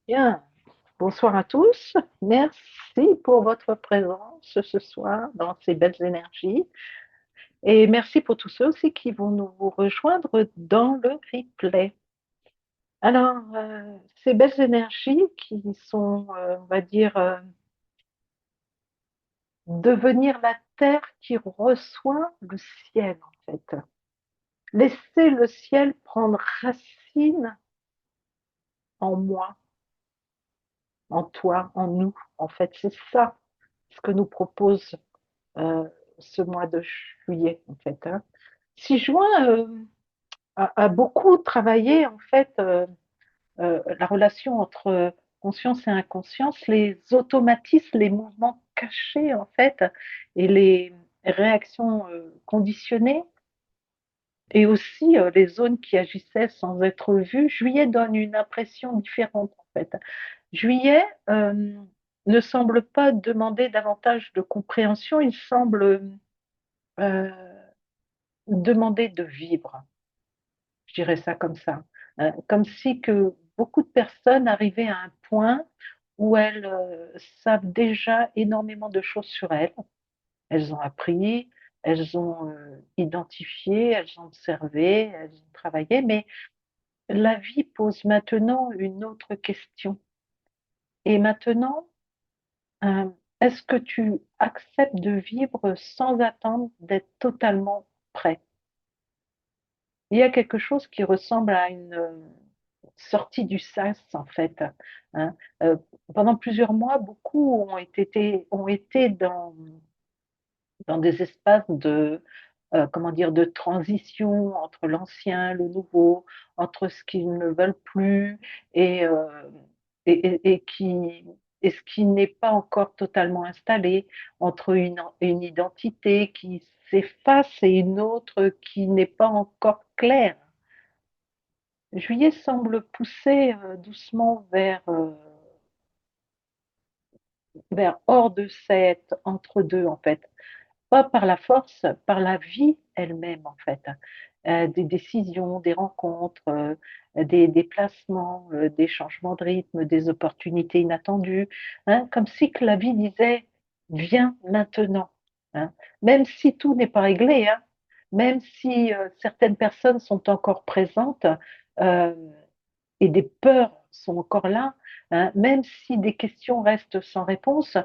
Bien, bonsoir à tous. Merci pour votre présence ce soir dans ces belles énergies. Et merci pour tous ceux aussi qui vont nous rejoindre dans le replay. Alors, ces belles énergies qui sont, on va dire, devenir la terre qui reçoit le ciel, en fait. Laisser le ciel prendre racine en moi, en toi, en nous. En fait, c'est ça ce que nous propose euh, ce mois de juillet, en fait. Hein. 6 juin a beaucoup travaillé, en fait, la relation entre conscience et inconscience, les automatismes, les mouvements cachés, en fait, et les réactions conditionnées, et aussi les zones qui agissaient sans être vues. Juillet donne une impression différente, en fait. Juillet ne semble pas demander davantage de compréhension, il semble euh, demander de vivre, je dirais ça comme ça. Comme si que beaucoup de personnes arrivaient à un point où elles savent déjà énormément de choses sur elles. Elles ont appris, elles ont identifié, elles ont observé, elles ont travaillé, mais la vie pose maintenant une autre question. Et maintenant, euh, est-ce que tu acceptes de vivre sans attendre d'être totalement prêt? Il y a quelque chose qui ressemble à une sortie du sas, en fait. Hein. Euh, Pendant plusieurs mois, beaucoup ont été dans des espaces de, comment dire, de transition entre l'ancien, le nouveau, entre ce qu'ils ne veulent plus et, et qui, et ce qui n'est pas encore totalement installé, entre une identité qui s'efface et une autre qui n'est pas encore claire. Juillet semble pousser doucement vers hors de cet entre-deux, en fait. Pas par la force, par la vie elle-même, en fait. Des décisions, des rencontres, des déplacements, des changements de rythme, des opportunités inattendues. Hein, comme si que la vie disait, viens maintenant. Hein. Même si tout n'est pas réglé, hein, même si certaines personnes sont encore présentes, euh, et des peurs sont encore là, hein, même si des questions restent sans réponse,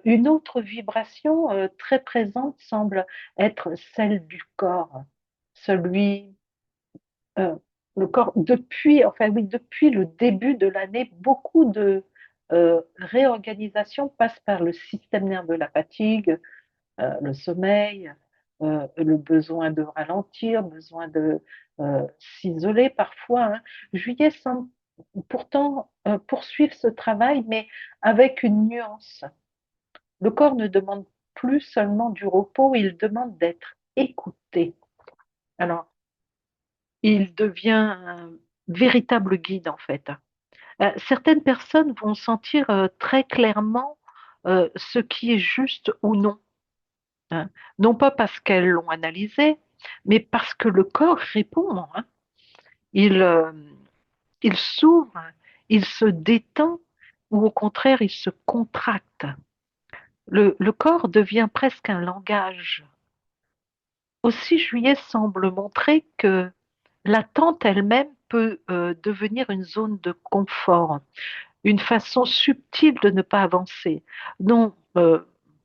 une autre vibration très présente semble être celle du corps, celui, euh, le corps depuis, enfin oui, depuis le début de l'année, beaucoup de réorganisation passe par le système nerveux, la fatigue, le sommeil, le besoin de ralentir, besoin de s'isoler parfois. Hein. Juillet semble pourtant poursuivre ce travail, mais avec une nuance. Le corps ne demande plus seulement du repos, il demande d'être écouté. Alors, il devient un véritable guide en fait. Certaines personnes vont sentir très clairement ce qui est juste ou non. Hein. Non pas parce qu'elles l'ont analysé, mais parce que le corps répond. Hein. Il, euh, il s'ouvre, il se détend ou au contraire il se contracte. Le corps devient presque un langage. Aussi, Juillet semble montrer que l'attente elle-même peut devenir une zone de confort, une façon subtile de ne pas avancer. Non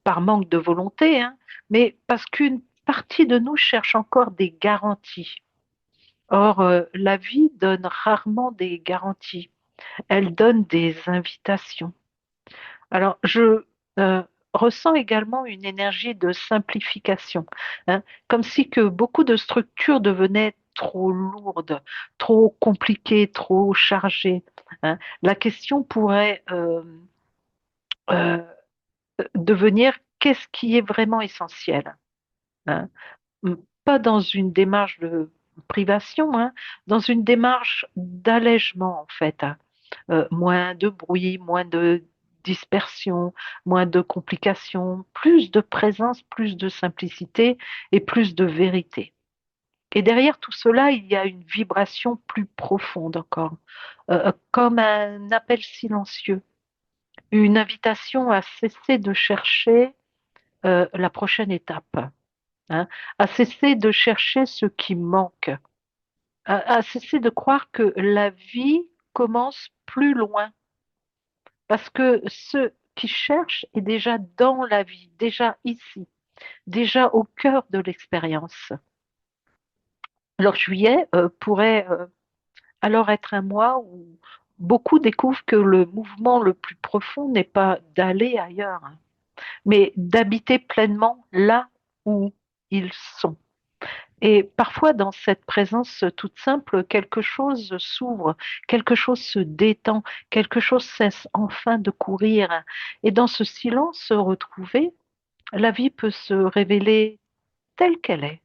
par manque de volonté, hein, mais parce qu'une partie de nous cherche encore des garanties. Or, la vie donne rarement des garanties, elle donne des invitations. Alors, je ressens également une énergie de simplification, hein, comme si que beaucoup de structures devenaient trop lourdes, trop compliquées, trop chargées. Hein. La question pourrait euh, devenir qu'est-ce qui est vraiment essentiel, hein. Pas dans une démarche de privation, hein, dans une démarche d'allègement en fait. Hein. Moins de bruit, moins de dispersion, moins de complications, plus de présence, plus de simplicité et plus de vérité. Et derrière tout cela, il y a une vibration plus profonde encore, comme un appel silencieux, une invitation à cesser de chercher la prochaine étape, hein, à cesser de chercher ce qui manque, à cesser de croire que la vie commence plus loin, parce que ce qui cherche est déjà dans la vie, déjà ici, déjà au cœur de l'expérience. Alors juillet pourrait alors être un mois où beaucoup découvrent que le mouvement le plus profond n'est pas d'aller ailleurs, hein, mais d'habiter pleinement là où ils sont. Et parfois, dans cette présence toute simple, quelque chose s'ouvre, quelque chose se détend, quelque chose cesse enfin de courir. Et dans ce silence retrouvé, la vie peut se révéler telle qu'elle est.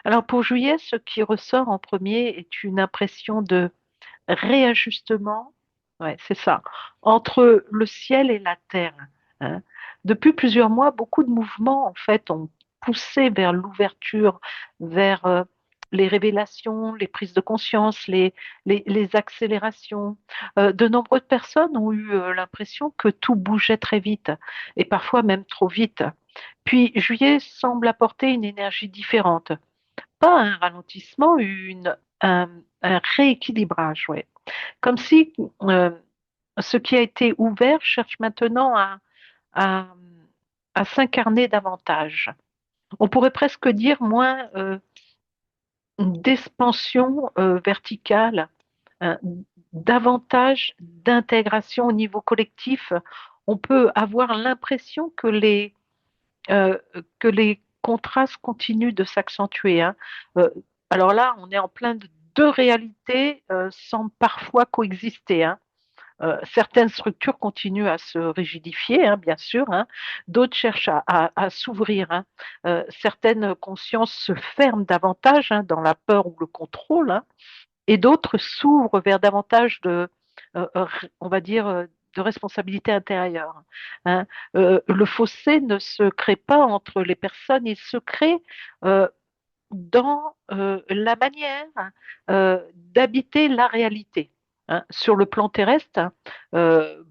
Alors pour juillet, ce qui ressort en premier est une impression de réajustement, ouais, c'est ça, entre le ciel et la terre, hein. Depuis plusieurs mois, beaucoup de mouvements en fait ont poussé vers l'ouverture, vers les révélations, les prises de conscience, les accélérations. De nombreuses personnes ont eu l'impression que tout bougeait très vite et parfois même trop vite. Puis juillet semble apporter une énergie différente, pas un ralentissement, un rééquilibrage, ouais. Comme si ce qui a été ouvert cherche maintenant à, à s'incarner davantage. On pourrait presque dire moins d'expansion verticale, hein, davantage d'intégration au niveau collectif. On peut avoir l'impression euh, que les contrastes continuent de s'accentuer, hein. Euh, alors là, on est en plein de deux réalités semblent parfois coexister, hein. Certaines structures continuent à se rigidifier, hein, bien sûr, hein. D'autres cherchent à s'ouvrir, hein. Certaines consciences se ferment davantage, hein, dans la peur ou le contrôle, hein, et d'autres s'ouvrent vers davantage on va dire, de responsabilité intérieure, hein. Le fossé ne se crée pas entre les personnes, il se crée euh, dans la manière d'habiter la réalité, hein. Sur le plan terrestre, hein,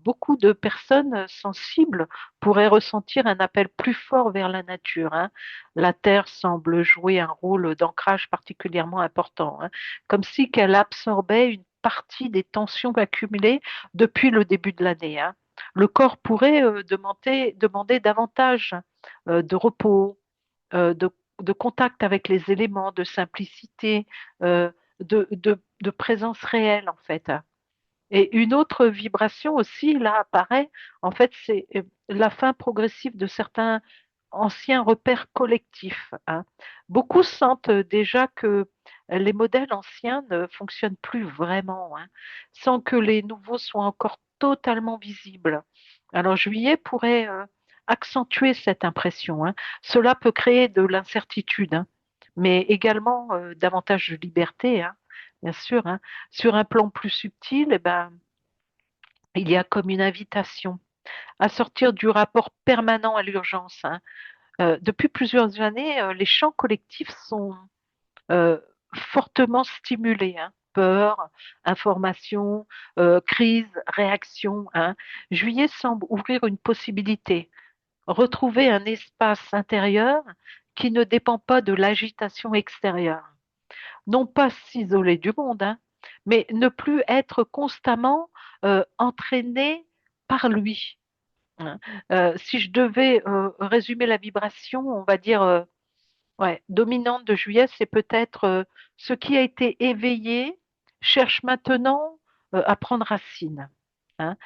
beaucoup de personnes sensibles pourraient ressentir un appel plus fort vers la nature, hein. La Terre semble jouer un rôle d'ancrage particulièrement important, hein, comme si qu'elle absorbait une partie des tensions accumulées depuis le début de l'année, hein. Le corps pourrait demander davantage de repos, de contact avec les éléments, de simplicité, de présence réelle en fait. Et une autre vibration aussi, là, apparaît, en fait, c'est la fin progressive de certains anciens repères collectifs, hein. Beaucoup sentent déjà que les modèles anciens ne fonctionnent plus vraiment, hein, sans que les nouveaux soient encore totalement visibles. Alors, juillet pourrait accentuer cette impression, hein. Cela peut créer de l'incertitude, hein, mais également davantage de liberté, hein, bien sûr, hein. Sur un plan plus subtil, eh ben, il y a comme une invitation à sortir du rapport permanent à l'urgence, hein. Depuis plusieurs années, les champs collectifs sont euh, fortement stimulés, hein. Peur, information, crise, réaction, hein. Juillet semble ouvrir une possibilité, retrouver un espace intérieur qui ne dépend pas de l'agitation extérieure. Non pas s'isoler du monde, hein, mais ne plus être constamment entraîné par lui, hein. Si je devais résumer la vibration, on va dire ouais, dominante de juillet, c'est peut-être ce qui a été éveillé cherche maintenant à prendre racine, hein.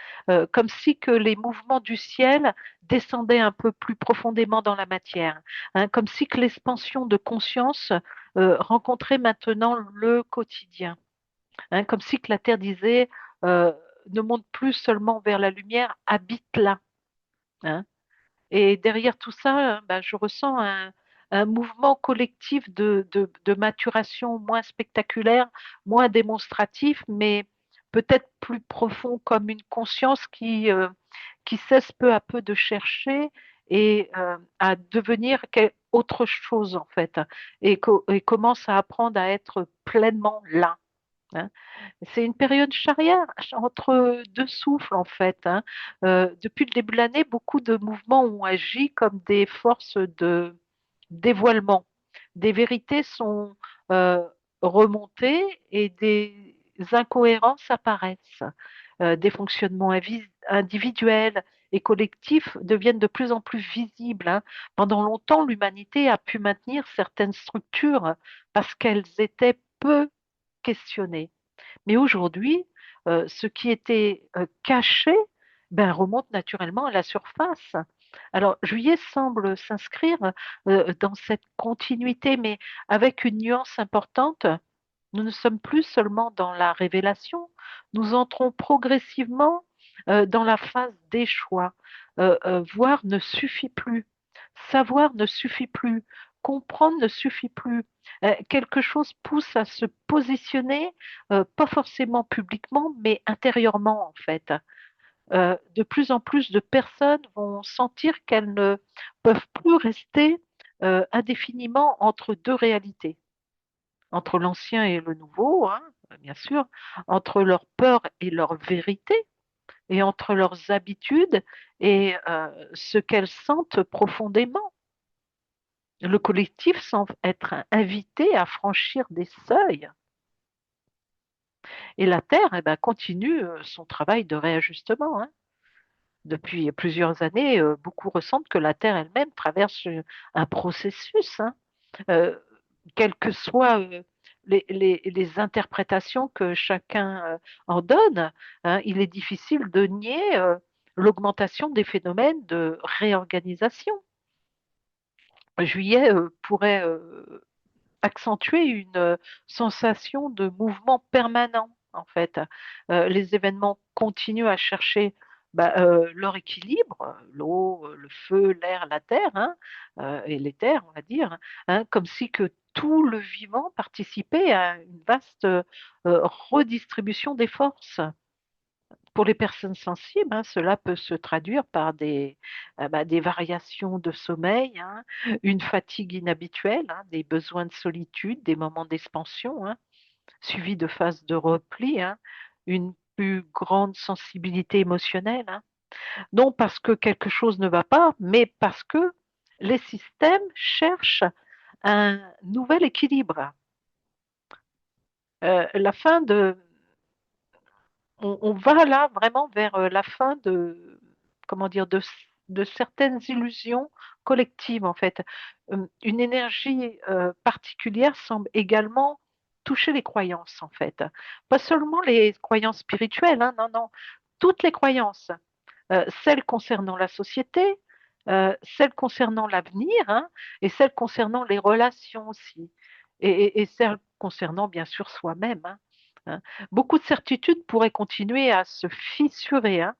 Comme si que les mouvements du ciel descendaient un peu plus profondément dans la matière, hein, comme si que l'expansion de conscience rencontrait maintenant le quotidien, hein, comme si que la Terre disait euh, ne monte plus seulement vers la lumière, habite là, hein. Et derrière tout ça, bah, je ressens un mouvement collectif de maturation moins spectaculaire, moins démonstratif, mais peut-être plus profond, comme une conscience qui cesse peu à peu de chercher et à devenir autre chose en fait et commence à apprendre à être pleinement là, hein. C'est une période charrière entre deux souffles en fait, hein. Depuis le début de l'année, beaucoup de mouvements ont agi comme des forces de dévoilement. Des vérités sont euh, remontées et des incohérences apparaissent. Des fonctionnements individuels et collectifs deviennent de plus en plus visibles, hein. Pendant longtemps, l'humanité a pu maintenir certaines structures parce qu'elles étaient peu questionnées. Mais aujourd'hui, ce qui était caché ben, remonte naturellement à la surface. Alors, Juillet semble s'inscrire dans cette continuité, mais avec une nuance importante. Nous ne sommes plus seulement dans la révélation, nous entrons progressivement dans la phase des choix. Voir ne suffit plus, savoir ne suffit plus, comprendre ne suffit plus. Quelque chose pousse à se positionner, pas forcément publiquement, mais intérieurement en fait. De plus en plus de personnes vont sentir qu'elles ne peuvent plus rester indéfiniment entre deux réalités, entre l'ancien et le nouveau, hein, bien sûr, entre leur peur et leur vérité, et entre leurs habitudes et ce qu'elles sentent profondément. Le collectif semble être invité à franchir des seuils. Et la Terre eh ben, continue son travail de réajustement, hein. Depuis plusieurs années, beaucoup ressentent que la Terre elle-même traverse un processus, hein. Euh, Quelles que soient les interprétations que chacun en donne, hein, il est difficile de nier l'augmentation des phénomènes de réorganisation. Juillet pourrait accentuer une sensation de mouvement permanent, en fait. Les événements continuent à chercher leur équilibre, l'eau, le feu, l'air, la terre, hein, et l'éther, on va dire, hein, comme si que tout le vivant participait à une vaste redistribution des forces. Pour les personnes sensibles, hein, cela peut se traduire par des variations de sommeil, hein, une fatigue inhabituelle, hein, des besoins de solitude, des moments d'expansion, hein, suivis de phases de repli, hein, une plus grande sensibilité émotionnelle, hein. Non parce que quelque chose ne va pas, mais parce que les systèmes cherchent un nouvel équilibre. La fin de, on va là vraiment vers la fin de, comment dire, de certaines illusions collectives en fait. Une énergie particulière semble également toucher les croyances en fait. Pas seulement les croyances spirituelles, hein, non, non, toutes les croyances, celles concernant la société, celles concernant l'avenir, hein, et celles concernant les relations aussi, et celles concernant bien sûr soi-même, hein, hein. Beaucoup de certitudes pourraient continuer à se fissurer, hein,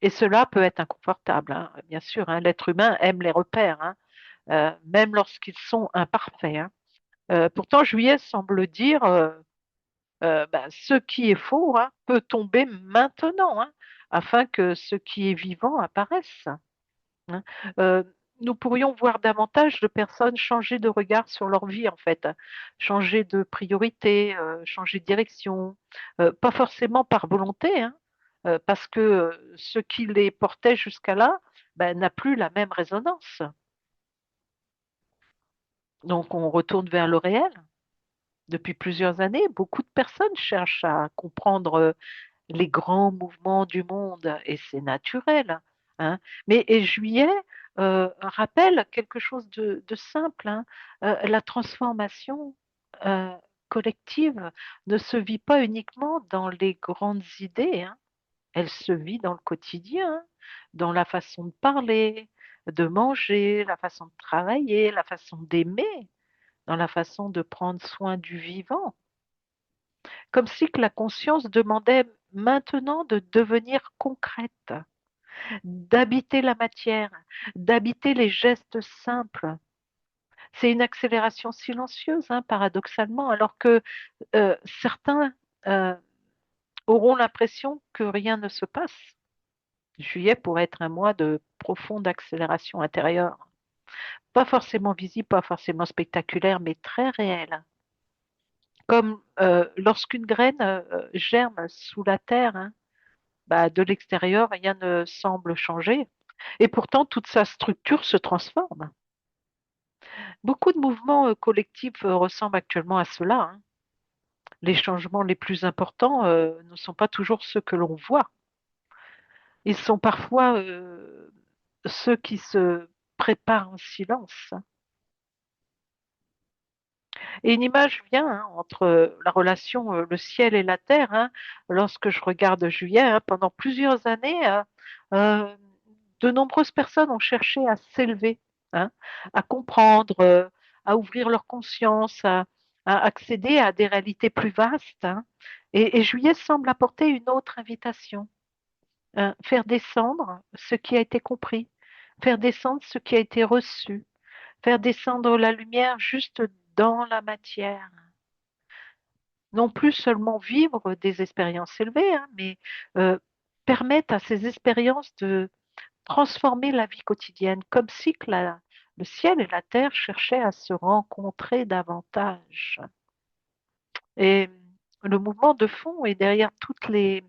et cela peut être inconfortable, hein, bien sûr, hein. L'être humain aime les repères, hein, même lorsqu'ils sont imparfaits, hein. Pourtant, Juillet semble dire ce qui est faux, hein, peut tomber maintenant, hein, afin que ce qui est vivant apparaisse, hein. Euh, Nous pourrions voir davantage de personnes changer de regard sur leur vie, en fait, changer de priorité, changer de direction, pas forcément par volonté, hein, parce que ce qui les portait jusqu'à là ben, n'a plus la même résonance. Donc on retourne vers le réel. Depuis plusieurs années, beaucoup de personnes cherchent à comprendre les grands mouvements du monde et c'est naturel, hein. Mais et Juillet rappelle quelque chose de simple, hein. La transformation euh, collective ne se vit pas uniquement dans les grandes idées, hein. Elle se vit dans le quotidien, dans la façon de parler, de manger, la façon de travailler, la façon d'aimer, dans la façon de prendre soin du vivant. Comme si que la conscience demandait maintenant de devenir concrète, d'habiter la matière, d'habiter les gestes simples. C'est une accélération silencieuse, hein, paradoxalement, alors que certains euh, auront l'impression que rien ne se passe. Juillet pourrait être un mois de profonde accélération intérieure. Pas forcément visible, pas forcément spectaculaire, mais très réel. Comme lorsqu'une graine germe sous la terre, hein, bah, de l'extérieur, rien ne semble changer. Et pourtant, toute sa structure se transforme. Beaucoup de mouvements collectifs ressemblent actuellement à cela, hein. Les changements les plus importants ne sont pas toujours ceux que l'on voit. Ils sont parfois ceux qui se préparent en silence. Et une image vient hein, entre la relation, le ciel et la terre. Hein. Lorsque je regarde Juillet, hein, pendant plusieurs années, euh, de nombreuses personnes ont cherché à s'élever, hein, à comprendre, à ouvrir leur conscience, à accéder à des réalités plus vastes. Hein. Et Juillet semble apporter une autre invitation, hein, faire descendre ce qui a été compris, faire descendre ce qui a été reçu, faire descendre la lumière juste dans la matière. Non plus seulement vivre des expériences élevées, hein, mais euh, permettre à ces expériences de transformer la vie quotidienne, comme si que le ciel et la terre cherchaient à se rencontrer davantage. Et le mouvement de fond est derrière toutes les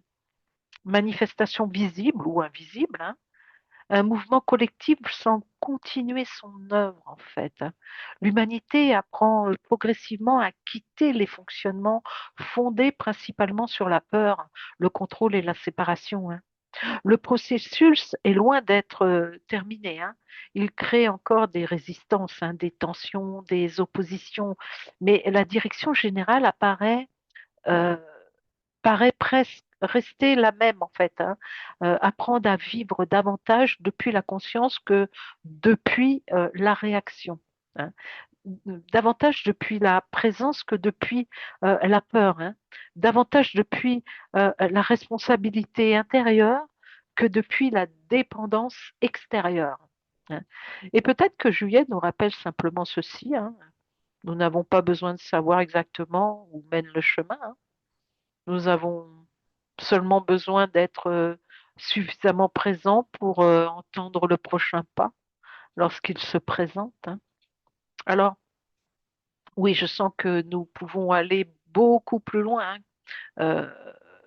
manifestations visibles ou invisibles, hein, un mouvement collectif sans continuer son œuvre, en fait. L'humanité apprend progressivement à quitter les fonctionnements fondés principalement sur la peur, le contrôle et la séparation. Hein. Le processus est loin d'être terminé. Hein. Il crée encore des résistances, hein, des tensions, des oppositions, mais la direction générale euh, paraît presque rester la même en fait. Hein. Apprendre à vivre davantage depuis la conscience que depuis la réaction. Hein. Davantage depuis la présence que depuis la peur. Hein. Davantage depuis la responsabilité intérieure que depuis la dépendance extérieure. Hein. Et peut-être que Juliette nous rappelle simplement ceci. Hein. Nous n'avons pas besoin de savoir exactement où mène le chemin. Hein. Nous avons seulement besoin d'être suffisamment présent pour entendre le prochain pas lorsqu'il se présente. Hein. Alors, oui, je sens que nous pouvons aller beaucoup plus loin. Hein.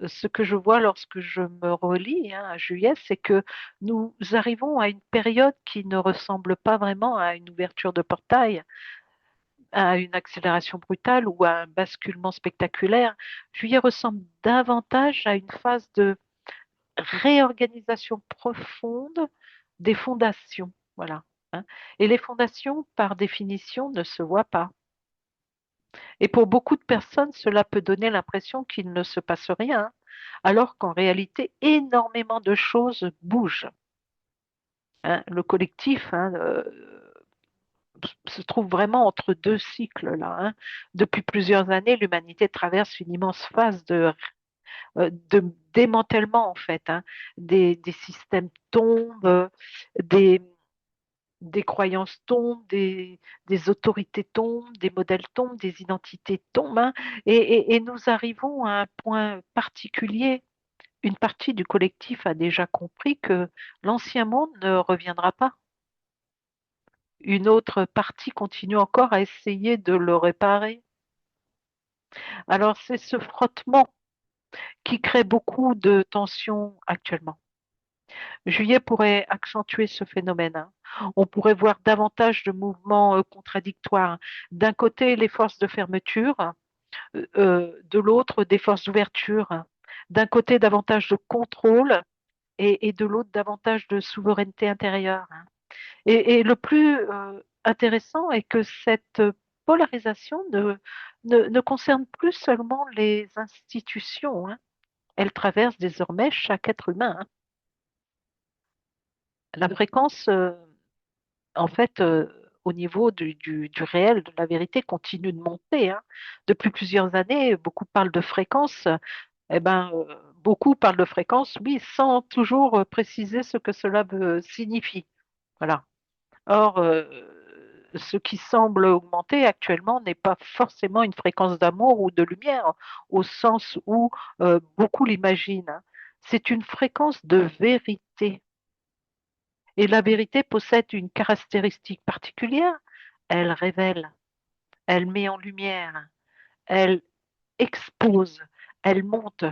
Ce que je vois lorsque je me relis hein, à Juillet, c'est que nous arrivons à une période qui ne ressemble pas vraiment à une ouverture de portail, à une accélération brutale ou à un basculement spectaculaire. Juillet ressemble davantage à une phase de réorganisation profonde des fondations. Voilà. Hein. Et les fondations, par définition, ne se voient pas. Et pour beaucoup de personnes, cela peut donner l'impression qu'il ne se passe rien, alors qu'en réalité, énormément de choses bougent. Hein. Le collectif hein, se trouve vraiment entre deux cycles là. Hein. Depuis plusieurs années, l'humanité traverse une immense phase de démantèlement en fait. Hein. Des systèmes tombent, des, des croyances tombent, des autorités tombent, des modèles tombent, des identités tombent. Hein. Et nous arrivons à un point particulier. Une partie du collectif a déjà compris que l'ancien monde ne reviendra pas. Une autre partie continue encore à essayer de le réparer. Alors c'est ce frottement qui crée beaucoup de tensions actuellement. Juillet pourrait accentuer ce phénomène. Hein. On pourrait voir davantage de mouvements contradictoires. D'un côté, les forces de fermeture, de l'autre, des forces d'ouverture. D'un côté, davantage de contrôle et de l'autre, davantage de souveraineté intérieure. Hein. Et le plus intéressant est que cette polarisation ne concerne plus seulement les institutions. Hein. Elle traverse désormais chaque être humain. Hein. La fréquence en fait, au niveau du réel, de la vérité, continue de monter. Hein. Depuis plusieurs années, beaucoup parlent de fréquence. Eh ben, beaucoup parlent de fréquence, oui, sans toujours préciser ce que cela signifie. Voilà. Or, ce qui semble augmenter actuellement n'est pas forcément une fréquence d'amour ou de lumière, au sens où beaucoup l'imaginent. Hein. C'est une fréquence de vérité. Et la vérité possède une caractéristique particulière. Elle révèle, elle met en lumière, elle expose, elle monte.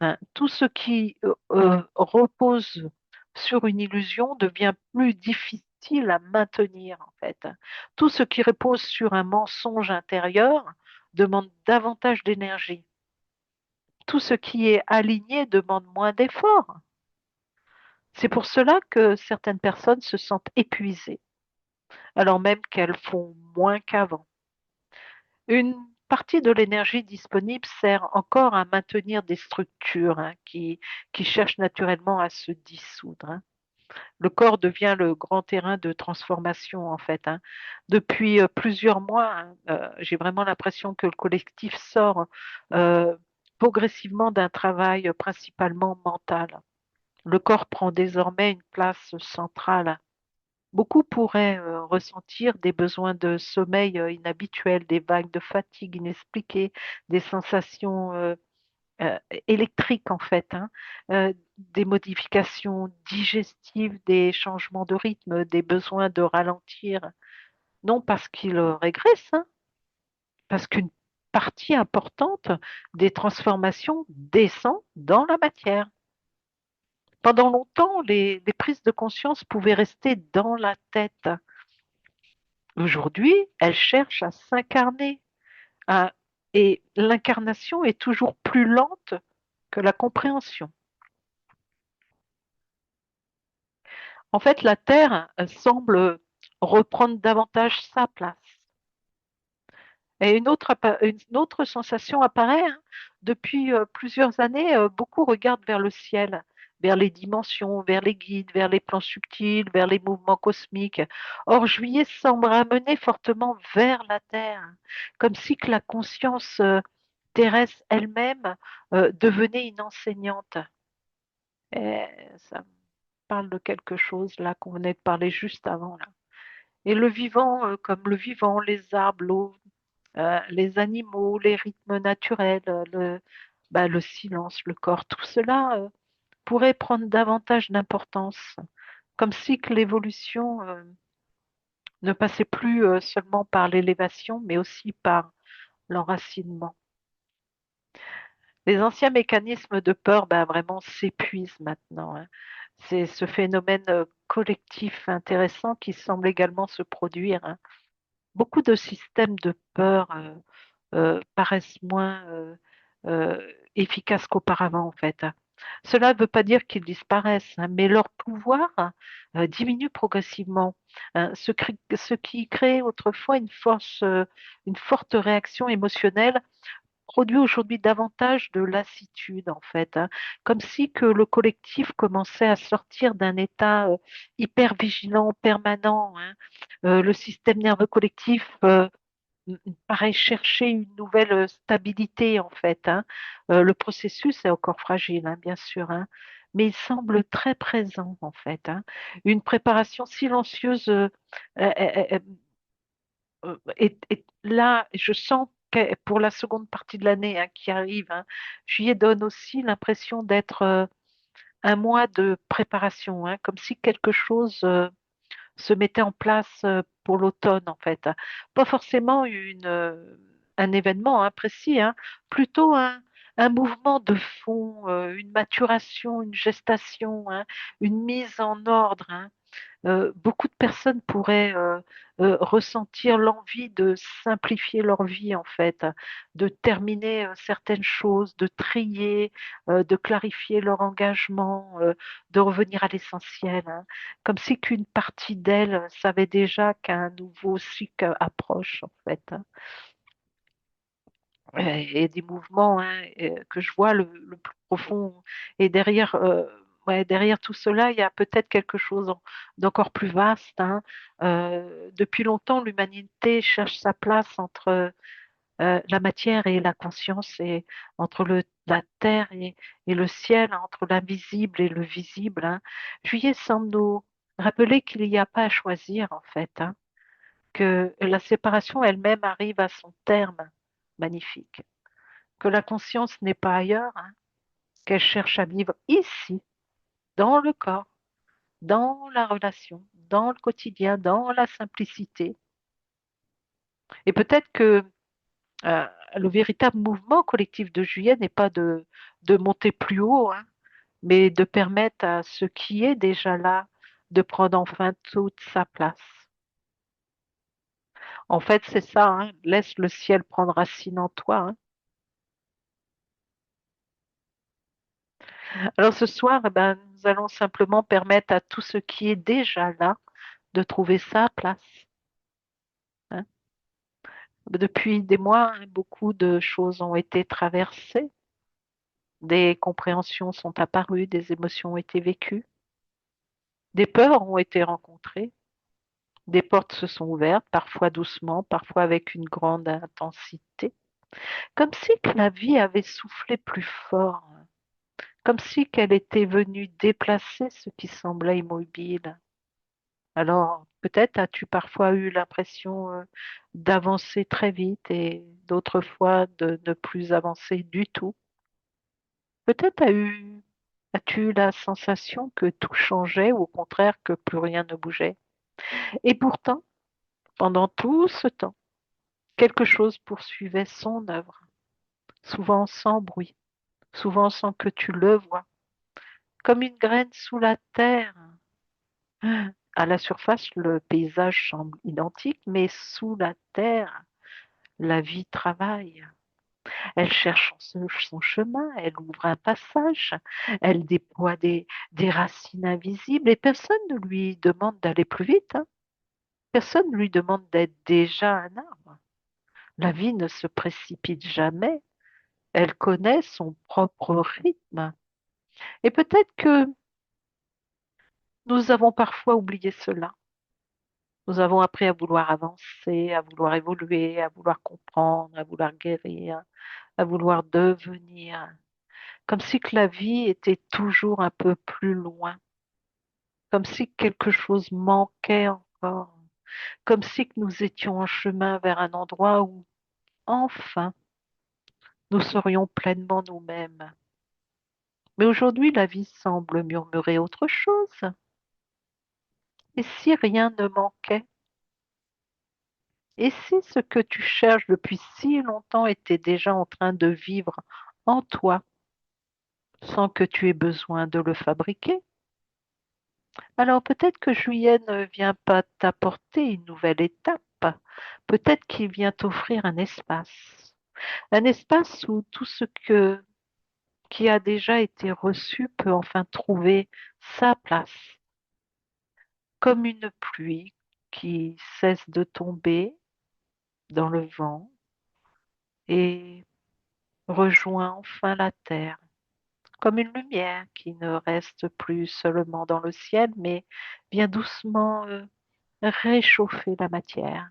Hein. Tout ce qui repose sur une illusion devient plus difficile à maintenir, en fait. Tout ce qui repose sur un mensonge intérieur demande davantage d'énergie. Tout ce qui est aligné demande moins d'efforts. C'est pour cela que certaines personnes se sentent épuisées, alors même qu'elles font moins qu'avant. Une partie de l'énergie disponible sert encore à maintenir des structures hein, qui cherchent naturellement à se dissoudre. Hein. Le corps devient le grand terrain de transformation en fait. Hein. Depuis plusieurs mois, hein, j'ai vraiment l'impression que le collectif sort euh, progressivement d'un travail principalement mental. Le corps prend désormais une place centrale. Beaucoup pourraient ressentir des besoins de sommeil inhabituels, des vagues de fatigue inexpliquées, des sensations euh, électriques en fait, hein, des modifications digestives, des changements de rythme, des besoins de ralentir, non parce qu'ils régressent, hein, parce qu'une partie importante des transformations descend dans la matière. Pendant longtemps, les prises de conscience pouvaient rester dans la tête. Aujourd'hui, elles cherchent à s'incarner. à- Et l'incarnation est toujours plus lente que la compréhension. En fait, la Terre semble reprendre davantage sa place. Et une autre sensation apparaît. Hein. Depuis plusieurs années, beaucoup regardent vers le ciel, vers les dimensions, vers les guides, vers les plans subtils, vers les mouvements cosmiques. Or, juillet semble ramener fortement vers la Terre, comme si que la conscience terrestre elle-même devenait une enseignante. Et ça me parle de quelque chose là qu'on venait de parler juste avant là. Et le vivant, comme le vivant, les arbres, l'eau, les animaux, les rythmes naturels, le silence, le corps, tout cela pourrait prendre davantage d'importance, comme si que l'évolution ne passait plus seulement par l'élévation, mais aussi par l'enracinement. Les anciens mécanismes de peur, ben, vraiment s'épuisent maintenant. Hein. C'est ce phénomène collectif intéressant qui semble également se produire. Hein. Beaucoup de systèmes de peur paraissent moins efficaces qu'auparavant, en fait. Hein. Cela ne veut pas dire qu'ils disparaissent, hein, mais leur pouvoir diminue progressivement. Hein. Ce qui crée autrefois une forte réaction émotionnelle produit aujourd'hui davantage de lassitude, en fait. Hein. Comme si que le collectif commençait à sortir d'un état hyper vigilant, permanent. Hein. Le système nerveux collectif paraît chercher une nouvelle stabilité en fait. Hein. Le processus est encore fragile, hein, bien sûr, hein, mais il semble très présent en fait. Hein. Une préparation silencieuse et là, je sens que pour la seconde partie de l'année hein, qui arrive, hein, juillet donne aussi l'impression d'être un mois de préparation, hein, comme si quelque chose se mettait en place pour l'automne, en fait. Pas forcément un événement hein, précis, hein, plutôt un mouvement de fond, une maturation, une gestation, hein, une mise en ordre. Hein. Beaucoup de personnes pourraient ressentir l'envie de simplifier leur vie, en fait, de terminer certaines choses, de trier, de clarifier leur engagement, de revenir à l'essentiel, hein. Comme si qu'une partie d'elles savait déjà qu'un nouveau cycle approche, en fait. Hein. Et des mouvements hein, que je vois le plus profond. Et derrière, derrière tout cela, il y a peut-être quelque chose d'encore plus vaste. Hein. Depuis longtemps, l'humanité cherche sa place entre la matière et la conscience, et entre la terre et le ciel, hein, entre l'invisible et le visible. Hein. Juillet semble nous rappeler qu'il n'y a pas à choisir, en fait, hein, que la séparation elle-même arrive à son terme magnifique, que la conscience n'est pas ailleurs, hein, qu'elle cherche à vivre ici, dans le corps, dans la relation, dans le quotidien, dans la simplicité. Et peut-être que le véritable mouvement collectif de juillet n'est pas de monter plus haut, hein, mais de permettre à ce qui est déjà là de prendre enfin toute sa place. En fait, c'est ça, hein, laisse le ciel prendre racine en toi, hein. Alors ce soir, eh ben, nous allons simplement permettre à tout ce qui est déjà là de trouver sa place, hein. Depuis des mois, hein, beaucoup de choses ont été traversées, des compréhensions sont apparues, des émotions ont été vécues, des peurs ont été rencontrées, des portes se sont ouvertes, parfois doucement, parfois avec une grande intensité, comme si que la vie avait soufflé plus fort, comme si qu'elle était venue déplacer ce qui semblait immobile. Alors, peut-être as-tu parfois eu l'impression d'avancer très vite et d'autres fois de ne plus avancer du tout. Peut-être as-tu eu la sensation que tout changeait ou au contraire que plus rien ne bougeait. Et pourtant, pendant tout ce temps, quelque chose poursuivait son œuvre, souvent sans bruit, souvent sans que tu le vois, comme une graine sous la terre. À la surface, le paysage semble identique, mais sous la terre, la vie travaille. Elle cherche son chemin, elle ouvre un passage, elle déploie des racines invisibles et personne ne lui demande d'aller plus vite, hein. Personne ne lui demande d'être déjà un arbre. La vie ne se précipite jamais, elle connaît son propre rythme. Et peut-être que nous avons parfois oublié cela. Nous avons appris à vouloir avancer, à vouloir évoluer, à vouloir comprendre, à vouloir guérir, à vouloir devenir. Comme si que la vie était toujours un peu plus loin, comme si quelque chose manquait encore, comme si que nous étions en chemin vers un endroit où, enfin, nous serions pleinement nous-mêmes. Mais aujourd'hui, la vie semble murmurer autre chose. Et si rien ne manquait? Et si ce que tu cherches depuis si longtemps était déjà en train de vivre en toi, sans que tu aies besoin de le fabriquer? Alors peut-être que juillet ne vient pas t'apporter une nouvelle étape, peut-être qu'il vient t'offrir un espace où tout ce qui a déjà été reçu peut enfin trouver sa place, comme une pluie qui cesse de tomber dans le vent et rejoint enfin la terre, comme une lumière qui ne reste plus seulement dans le ciel, mais vient doucement réchauffer la matière.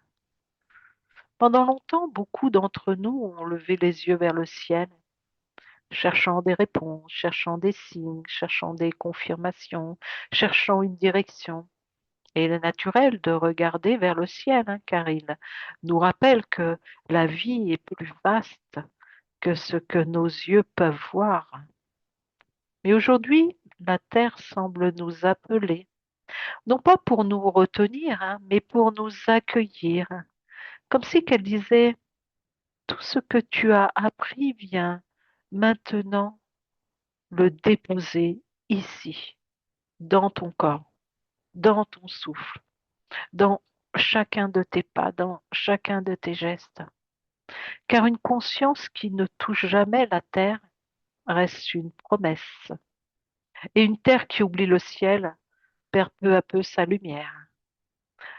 Pendant longtemps, beaucoup d'entre nous ont levé les yeux vers le ciel, cherchant des réponses, cherchant des signes, cherchant des confirmations, cherchant une direction. Et il est naturel de regarder vers le ciel, hein, car il nous rappelle que la vie est plus vaste que ce que nos yeux peuvent voir. Mais aujourd'hui, la Terre semble nous appeler, non pas pour nous retenir, hein, mais pour nous accueillir, comme si qu'elle disait: tout ce que tu as appris vient maintenant le déposer ici, dans ton corps, dans ton souffle, dans chacun de tes pas, dans chacun de tes gestes. Car une conscience qui ne touche jamais la terre reste une promesse. Et une terre qui oublie le ciel perd peu à peu sa lumière.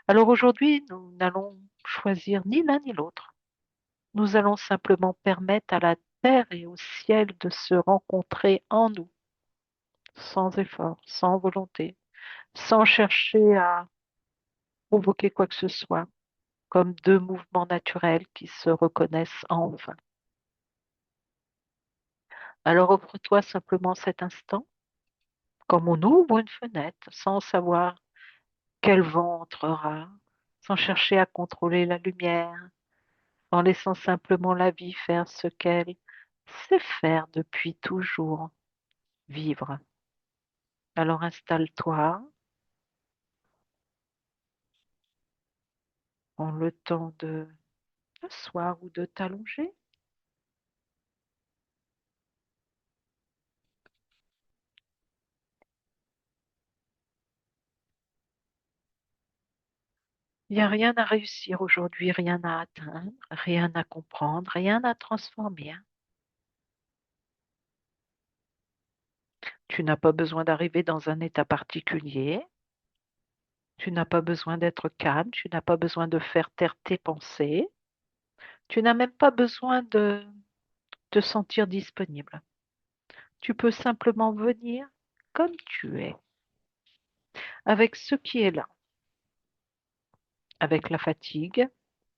Alors aujourd'hui, nous n'allons choisir ni l'un ni l'autre. Nous allons simplement permettre à la terre et au ciel de se rencontrer en nous, sans effort, sans volonté, sans chercher à provoquer quoi que ce soit, comme deux mouvements naturels qui se reconnaissent enfin. Alors offre-toi simplement cet instant, comme on ouvre une fenêtre, sans savoir quel vent entrera, sans chercher à contrôler la lumière, en laissant simplement la vie faire ce qu'elle sait faire depuis toujours, vivre. Alors installe-toi, Prends le temps de t'asseoir ou de t'allonger. Il n'y a rien à réussir aujourd'hui, rien à atteindre, rien à comprendre, rien à transformer, hein. Tu n'as pas besoin d'arriver dans un état particulier. Tu n'as pas besoin d'être calme. Tu n'as pas besoin de faire taire tes pensées. Tu n'as même pas besoin de te sentir disponible. Tu peux simplement venir comme tu es, avec ce qui est là, avec la fatigue,